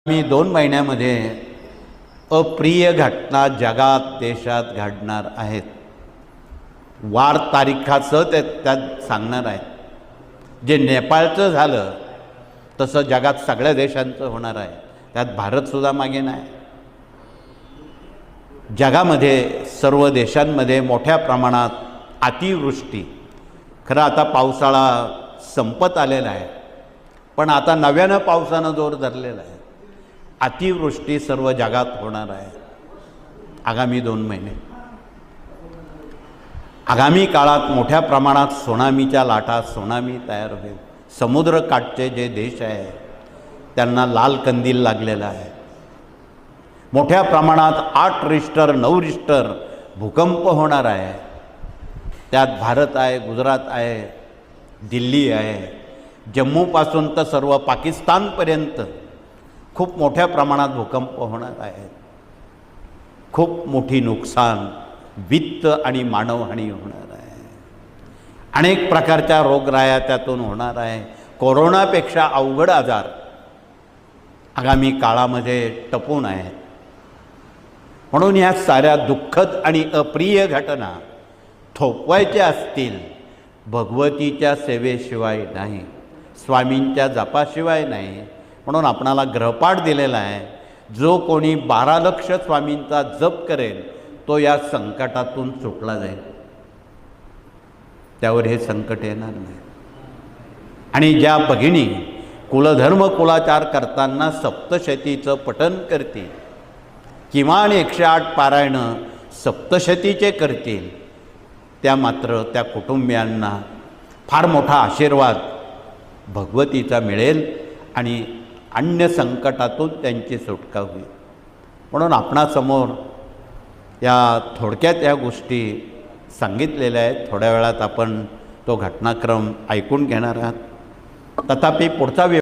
मी 2 महिन्यामध्ये अप्रिय घटना जगात देशात घडणार आहेत. वार तारीखाचं त्यात सांगणार आहेत. जे नेपाळचं झालं तसं जगात सगळ्या देशांचं होणार आहे. त्यात भारतसुद्धा मागे नाही. जगामध्ये सर्व देशांमध्ये मोठ्या प्रमाणात अतिवृष्टी. खरं आता पावसाळा संपत आलेला आहे, पण आता नव्यानं पावसानं जोर धरलेला आहे. अतिवृष्टी सर्व जगात होणार आहे आगामी 2 महिने. आगामी काळात मोठ्या प्रमाणात त्सुनामीच्या लाटा त्सुनामी तयार होईल. समुद्रकाठचे जे देश आहे त्यांना लाल कंदील लागलेला आहे. मोठ्या प्रमाणात 8 रिश्टर 9 रिश्टर भूकंप होणार आहे. त्यात भारत आहे, गुजरात आहे, दिल्ली आहे, जम्मूपासून तर सर्व पाकिस्तानपर्यंत खूप मोठ्या प्रमाणात भूकंप होणार आहेत. खूप मोठी नुकसान, वित्त आणि मानवहानी होणार आहे. अनेक प्रकारच्या रोगराया त्यातून होणार आहे. कोरोनापेक्षा अवघड आजार आगामी काळामध्ये टपून आहेत. म्हणून ह्या साऱ्या दुःखद आणि अप्रिय घटना थोपवायच्या असतील भगवतीच्या सेवेशिवाय नाही, स्वामींच्या जपाशिवाय नाही. म्हणून आपणाला ग्रहपाठ दिलेला आहे. जो कोणी 12 लक्ष स्वामींचा जप करेल तो या संकटातून सुटला जाईल. त्यावर हे संकट येणार नाही. आणि ज्या भगिनी कुलधर्म कुलाचार करताना सप्तशतीचं पठण करतील, किमान 108 पारायणं सप्तशतीचे करतील, त्या मात्र त्या कुटुंबियांना फार मोठा आशीर्वाद भगवतीचा मिळेल आणि अन्य संकटातून त्यांची सुटका होईल. म्हणून आपणासमोर या थोडक्यात या गोष्टी सांगितलेल्या आहेत. थोड्या वेळात आपण तो घटनाक्रम ऐकून घेणार आहात. तथापि पुढचा